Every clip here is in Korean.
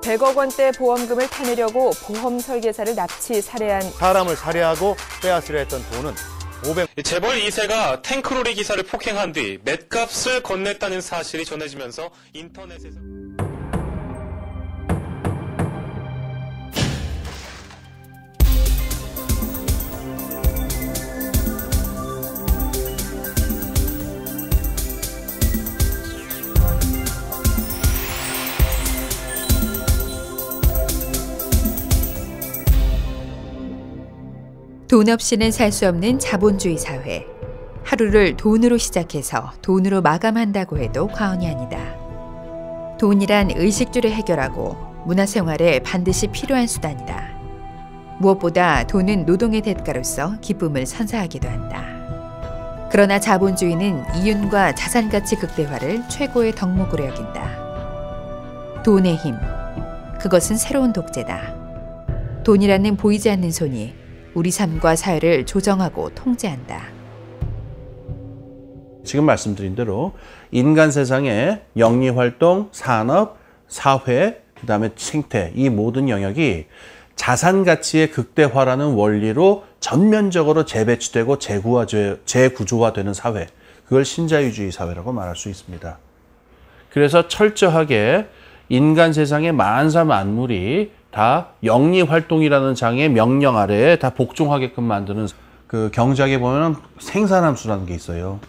(100억) 원대 보험금을 타내려고 보험 설계사를 납치 살해한 사람을 살해하고 빼앗으려 했던 돈은 500... 재벌 2세가 탱크로리 기사를 폭행한 뒤 맷값을 건넸다는 사실이 전해지면서 인터넷에서 돈 없이는 살 수 없는 자본주의 사회. 하루를 돈으로 시작해서 돈으로 마감한다고 해도 과언이 아니다. 돈이란 의식주를 해결하고 문화생활에 반드시 필요한 수단이다. 무엇보다 돈은 노동의 대가로서 기쁨을 선사하기도 한다. 그러나 자본주의는 이윤과 자산가치 극대화를 최고의 덕목으로 여긴다. 돈의 힘, 그것은 새로운 독재다. 돈이라는 보이지 않는 손이 우리 삶과 사회를 조정하고 통제한다. 지금 말씀드린 대로 인간 세상의 영리활동, 산업, 사회, 그다음에 생태 이 모든 영역이 자산가치의 극대화라는 원리로 전면적으로 재배치되고 재구조화되는 사회, 그걸 신자유주의 사회라고 말할 수 있습니다. 그래서 철저하게 인간 세상의 만사 만물이 다 영리활동이라는 장의 명령 아래에 다 복종하게끔 만드는 그 경제학에 보면 생산함수라는 게 있어요.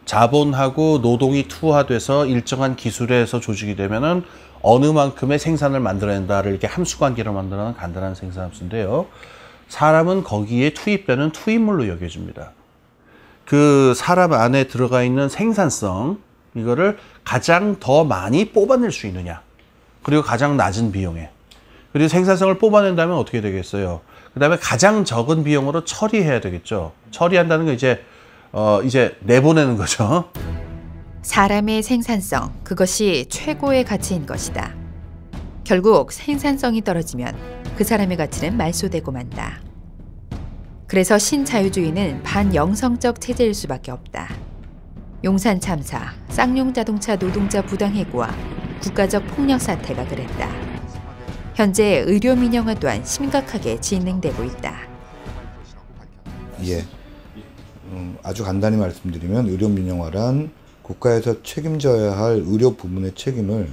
자본하고 노동이 투하돼서 일정한 기술에서 조직이 되면은 어느 만큼의 생산을 만들어낸다를 이렇게 함수관계로 만드는 간단한 생산함수인데요. 사람은 거기에 투입되는 투입물로 여겨집니다. 그 사람 안에 들어가 있는 생산성, 이거를 가장 더 많이 뽑아낼 수 있느냐, 그리고 가장 낮은 비용에, 그리고 생산성을 뽑아낸다면 어떻게 되겠어요? 그 다음에 가장 적은 비용으로 처리해야 되겠죠. 처리한다는 건 이제 내보내는 거죠. 사람의 생산성, 그것이 최고의 가치인 것이다. 결국 생산성이 떨어지면 그 사람의 가치는 말소되고 만다. 그래서 신자유주의는 반영성적 체제일 수밖에 없다. 용산 참사, 쌍용 자동차 노동자 부당해고와 국가적 폭력 사태가 그랬다. 현재 의료 민영화 또한 심각하게 진행되고 있다. 예, 아주 간단히 말씀드리면 의료 민영화란 국가에서 책임져야 할 의료 부문의 책임을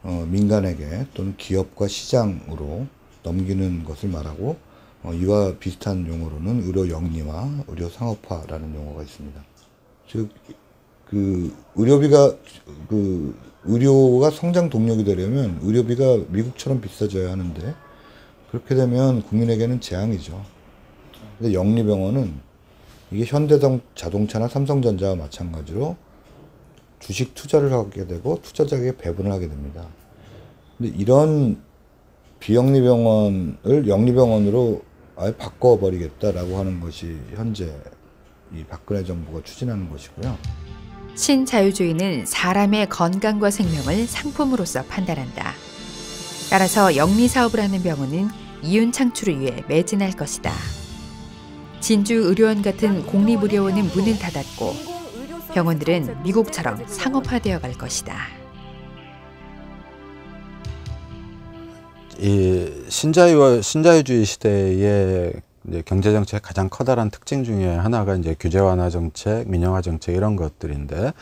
민간에게 또는 기업과 시장으로 넘기는 것을 말하고, 이와 비슷한 용어로는 의료 영리화, 의료 상업화라는 용어가 있습니다. 즉, 의료가 성장 동력이 되려면 의료비가 미국처럼 비싸져야 하는데, 그렇게 되면 국민에게는 재앙이죠. 근데 영리병원은 이게 현대자동차나 삼성전자와 마찬가지로 주식 투자를 하게 되고 투자자에게 배분을 하게 됩니다. 근데 이런 비영리병원을 영리병원으로 아예 바꿔버리겠다라고 하는 것이 현재 이 박근혜 정부가 추진하는 것이고요. 신자유주의는 사람의 건강과 생명을 상품으로서 판단한다. 따라서 영리사업을 하는 병원은 이윤 창출을 위해 매진할 것이다. 진주의료원 같은 공립의료원은 문을 닫았고 병원들은 미국처럼 상업화되어 갈 것이다. 이 신자유주의 시대의 경제정책의 가장 커다란 특징 중에 하나가 이제 규제 완화 정책, 민영화 정책 이런 것들인데,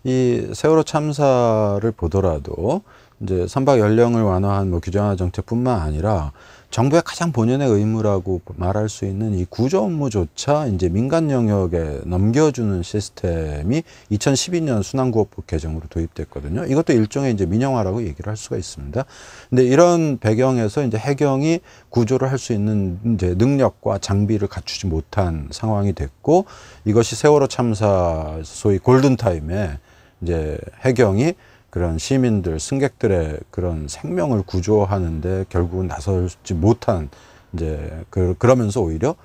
이 세월호 참사를 보더라도 이제 선박 연령을 완화한 규제 완화 정책뿐만 아니라 정부의 가장 본연의 의무라고 말할 수 있는 이 구조 업무조차 이제 민간 영역에 넘겨주는 시스템이 2012년 순환구호법 개정으로 도입됐거든요. 이것도 일종의 이제 민영화라고 얘기를 할 수가 있습니다. 근데 이런 배경에서 이제 해경이 구조를 할 수 있는 이제 능력과 장비를 갖추지 못한 상황이 됐고, 이것이 세월호 참사 소위 골든타임에 이제 해경이 그런 시민들, 승객들의 그런 생명을 구조하는데 결국은 나서지 못한, 이제 그러면서 오히려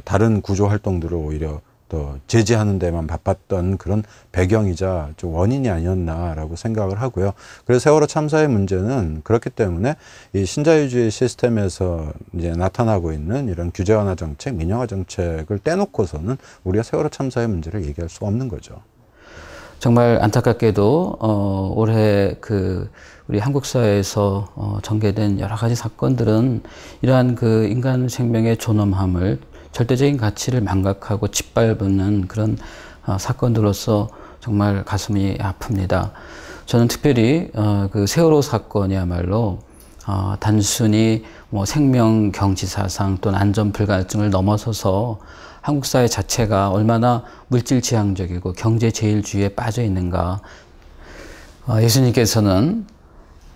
다른 구조 활동들을 오히려 또 제지하는 데만 바빴던 그런 배경이자 좀 원인이 아니었나라고 생각을 하고요. 그래서 세월호 참사의 문제는 그렇기 때문에 이 신자유주의 시스템에서 이제 나타나고 있는 이런 규제 완화 정책, 민영화 정책을 떼놓고서는 우리가 세월호 참사의 문제를 얘기할 수 없는 거죠. 정말 안타깝게도 올해 우리 한국 사회에서 전개된 여러 가지 사건들은 이러한 인간 생명의 존엄함을, 절대적인 가치를 망각하고 짓밟는 그런 사건들로서 정말 가슴이 아픕니다. 저는 특별히 세월호 사건이야말로 단순히 생명 경지사상 또는 안전 불가증을 넘어서서 한국 사회 자체가 얼마나 물질 지향적이고 경제 제일주의에 빠져 있는가. 예수님께서는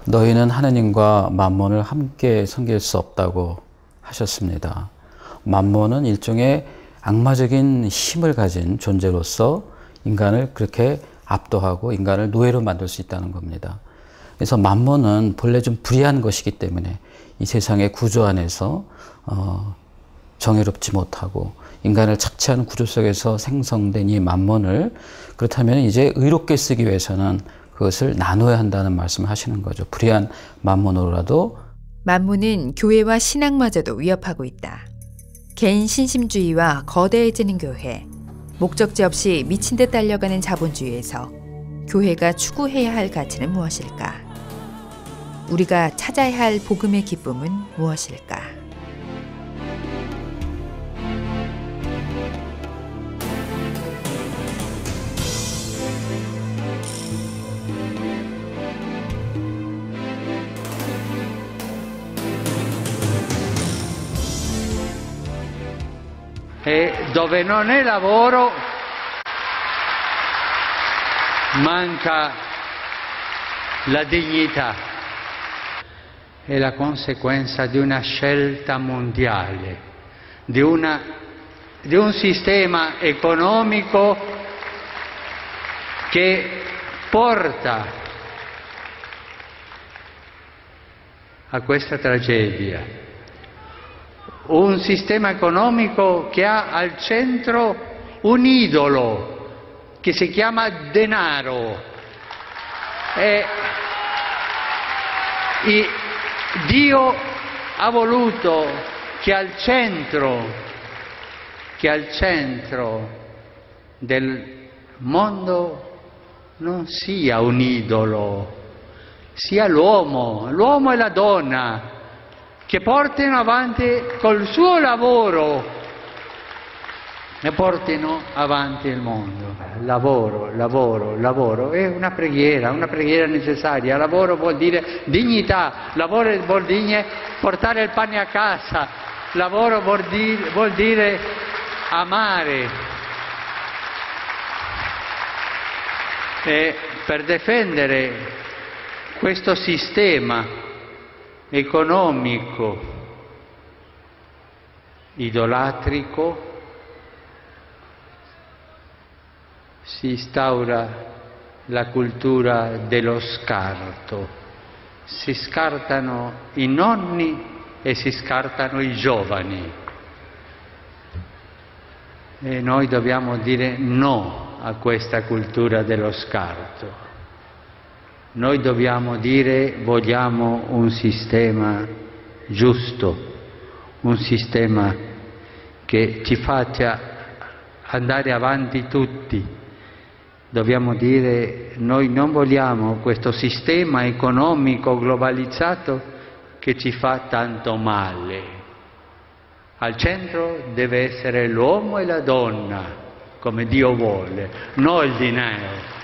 너희는 하느님과 만몬을 함께 섬길 수 없다고 하셨습니다. 만몬은 일종의 악마적인 힘을 가진 존재로서 인간을 그렇게 압도하고 인간을 노예로 만들 수 있다는 겁니다. 그래서 만몬은 본래 좀 불의한 것이기 때문에 이 세상의 구조 안에서 정의롭지 못하고 인간을 착취하는 구조 속에서 생성된 이 만몬을, 그렇다면 이제 의롭게 쓰기 위해서는 그것을 나눠야 한다는 말씀을 하시는 거죠. 불의한 만몬으로라도. 만몬은 교회와 신앙마저도 위협하고 있다. 개인 신심주의와 거대해지는 교회, 목적지 없이 미친 듯 달려가는 자본주의에서 교회가 추구해야 할 가치는 무엇일까? 우리가 찾아야 할 복음의 기쁨은 무엇일까? E dove non è lavoro manca la dignità. È la conseguenza di una scelta mondiale, di un sistema economico che porta a questa tragedia. Un sistema economico che ha al centro un idolo che si chiama denaro. Dio ha voluto che al centro del mondo non sia un idolo, sia l'uomo e la donna, che portino avanti col suo lavoro e portino avanti il mondo. Lavoro, lavoro, lavoro. È una preghiera necessaria. Lavoro vuol dire dignità, lavoro vuol dire portare il pane a casa, lavoro vuol dire amare. E per difendere questo sistema economico idolatrico si instaura la cultura dello scarto. Si scartano i nonni e si scartano i giovani. E noi dobbiamo dire no a questa cultura dello scarto. Noi dobbiamo dire vogliamo un sistema giusto, un sistema che ci faccia andare avanti tutti. Dobbiamo dire noi non vogliamo questo sistema economico globalizzato che ci fa tanto male. Al centro deve essere l'uomo e la donna, come Dio vuole, non il denaro.